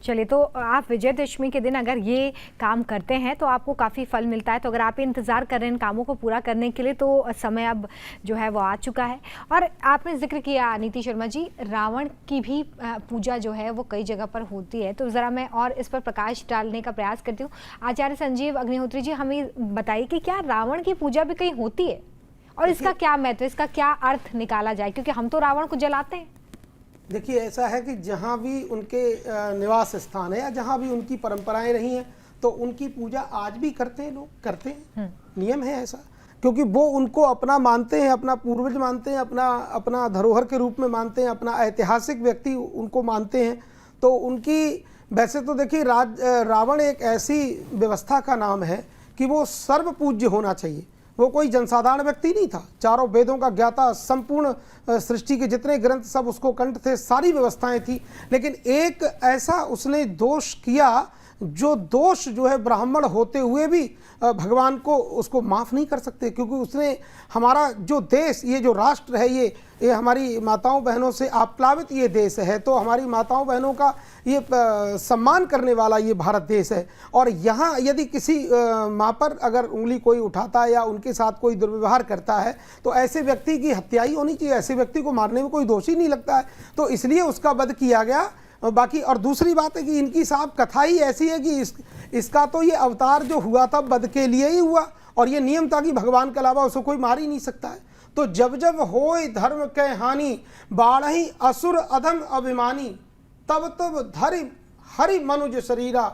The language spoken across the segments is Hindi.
चलिए, तो आप विजयदशमी के दिन अगर ये काम करते हैं तो आपको काफ़ी फल मिलता है। तो अगर आप इंतज़ार कर रहे हैं इन कामों को पूरा करने के लिए तो समय अब जो है वो आ चुका है। और आपने जिक्र किया नीति शर्मा जी, रावण की भी पूजा जो है वो कई जगह पर होती है। तो ज़रा मैं और इस पर प्रकाश डालने का प्रयास करती हूँ। आचार्य संजीव अग्निहोत्री जी, हमें बताइए कि क्या रावण की पूजा भी कहीं होती है और इसका क्या महत्व, इसका क्या अर्थ निकाला जाए, क्योंकि हम तो रावण को जलाते हैं। देखिए, ऐसा है कि जहाँ भी उनके निवास स्थान है या जहाँ भी उनकी परंपराएं रही हैं तो उनकी पूजा आज भी करते हैं, लोग करते हैं, नियम है ऐसा, क्योंकि वो उनको अपना मानते हैं, अपना पूर्वज मानते हैं, अपना धरोहर के रूप में मानते हैं, अपना ऐतिहासिक व्यक्ति उनको मानते हैं। तो उनकी वैसे तो देखिए, रावण एक ऐसी व्यवस्था का नाम है कि वो सर्व पूज्य होना चाहिए। वो कोई जनसाधारण व्यक्ति नहीं था, चारों वेदों का ज्ञाता, संपूर्ण सृष्टि के जितने ग्रंथ सब उसको कंठ थे, सारी व्यवस्थाएं थी। लेकिन एक ऐसा उसने दोष किया जो दोष जो है ब्राह्मण होते हुए भी भगवान को उसको माफ़ नहीं कर सकते, क्योंकि उसने हमारा जो देश, ये जो राष्ट्र है, ये हमारी माताओं बहनों से आप्लावित ये देश है। तो हमारी माताओं बहनों का ये सम्मान करने वाला ये भारत देश है। और यहाँ यदि किसी माँ पर अगर उंगली कोई उठाता है या उनके साथ कोई दुर्व्यवहार करता है तो ऐसे व्यक्ति की हत्या ही होनी चाहिए, ऐसे व्यक्ति को मारने में कोई दोषी नहीं लगता है। तो इसलिए उसका वध किया गया। बाकी और दूसरी बात है कि इनकी साहब कथा ही ऐसी है कि इसका तो ये अवतार जो हुआ था वध के लिए ही हुआ, और ये नियम था कि भगवान के अलावा उसको कोई मार ही नहीं सकता है। तो जब जब होय धर्म के हानि, बाढ़ही असुर अधम अभिमानी, तब तब धरि हरि मनुज शरीरा,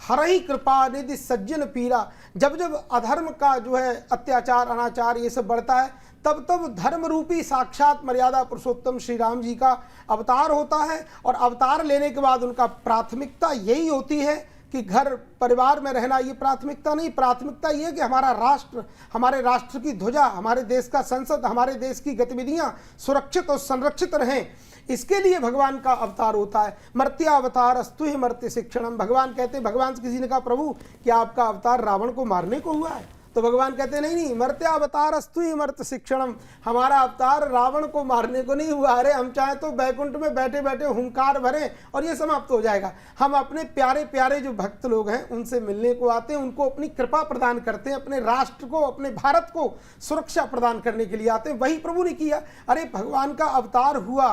हरहि कृपा निधि सज्जन पीरा। जब जब अधर्म का जो है अत्याचार, अनाचार ये सब बढ़ता है, तब तब धर्म रूपी साक्षात मर्यादा पुरुषोत्तम श्री राम जी का अवतार होता है। और अवतार लेने के बाद उनका प्राथमिकता यही होती है कि घर परिवार में रहना, ये प्राथमिकता नहीं, प्राथमिकता ये कि हमारा राष्ट्र, हमारे राष्ट्र की ध्वजा, हमारे देश का संसद, हमारे देश की गतिविधियां सुरक्षित और संरक्षित रहें। इसके लिए भगवान का अवतार होता है। मर्त्यावतार अस्तु ही मर्त्य शिक्षणम। भगवान कहते हैं, भगवान से किसी ने कहा प्रभु क्या आपका अवतार रावण को मारने को हुआ है? तो भगवान कहते नहीं, मर्त्यावतार अस्तु ही मर्त्य शिक्षणम। हमारा अवतार रावण को मारने को नहीं हुआ। अरे हम चाहे तो बैकुंठ में बैठे बैठे हुंकार भरें और ये समाप्त हो जाएगा। हम अपने प्यारे प्यारे जो भक्त लोग हैं उनसे मिलने को आते हैं, उनको अपनी कृपा प्रदान करते हैं, अपने राष्ट्र को, अपने भारत को सुरक्षा प्रदान करने के लिए आते हैं। वही प्रभु ने किया। अरे भगवान का अवतार हुआ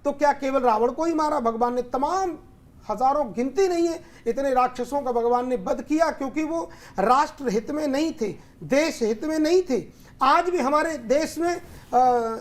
तो क्या केवल रावण को ही मारा? भगवान ने तमाम हजारों, गिनती नहीं है, इतने राक्षसों का भगवान ने वध किया, क्योंकि वो राष्ट्र हित में नहीं थे, देश हित में नहीं थे। आज भी हमारे देश में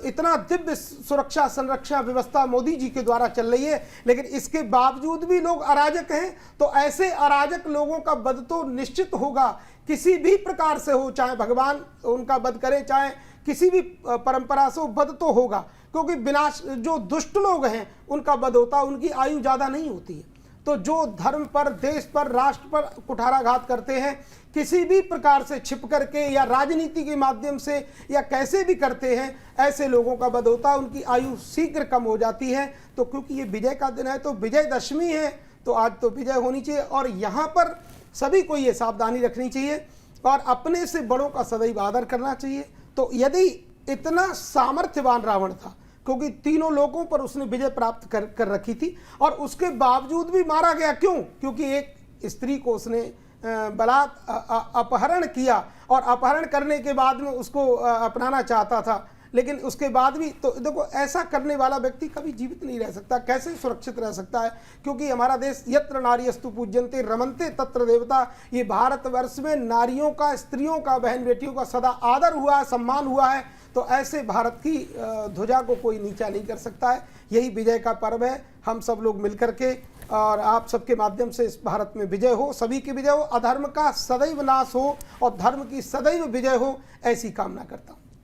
इतना दिव्य सुरक्षा संरक्षा व्यवस्था मोदी जी के द्वारा चल रही है, लेकिन इसके बावजूद भी लोग अराजक हैं। तो ऐसे अराजक लोगों का वध तो निश्चित होगा, किसी भी प्रकार से हो, चाहे भगवान उनका वध करे, चाहे किसी भी परंपरा से वध तो होगा, क्योंकि विनाश, जो दुष्ट लोग हैं उनका वध होता, उनकी आयु ज़्यादा नहीं होती है। तो जो धर्म पर, देश पर, राष्ट्र पर कुठाराघात करते हैं, किसी भी प्रकार से छिप करके या राजनीति के माध्यम से या कैसे भी करते हैं, ऐसे लोगों का वध होता, उनकी आयु शीघ्र कम हो जाती है। तो क्योंकि ये विजय का दिन है, तो विजयदशमी है, तो आज तो विजय होनी चाहिए। और यहाँ पर सभी को ये सावधानी रखनी चाहिए और अपने से बड़ों का सदैव आदर करना चाहिए। तो यदि इतना सामर्थ्यवान रावण था, क्योंकि तीनों लोगों पर उसने विजय प्राप्त कर रखी थी, और उसके बावजूद भी मारा गया। क्यों? क्योंकि एक स्त्री को उसने बलात् अपहरण किया, और अपहरण करने के बाद में उसको अपनाना चाहता था, लेकिन उसके बाद भी तो देखो, ऐसा करने वाला व्यक्ति कभी जीवित नहीं रह सकता, कैसे सुरक्षित रह सकता है? क्योंकि हमारा देश यत्र नार्यस्तु पूज्यन्ते रमन्ते तत्र देवता, ये भारतवर्ष में नारियों का, स्त्रियों का, बहन बेटियों का सदा आदर हुआ है, सम्मान हुआ है। तो ऐसे भारत की ध्वजा को कोई नीचा नहीं कर सकता है। यही विजय का पर्व है। हम सब लोग मिलकर के और आप सबके माध्यम से इस भारत में विजय हो, सभी की विजय हो, अधर्म का सदैव नाश हो और धर्म की सदैव विजय हो, ऐसी कामना करता हूँ।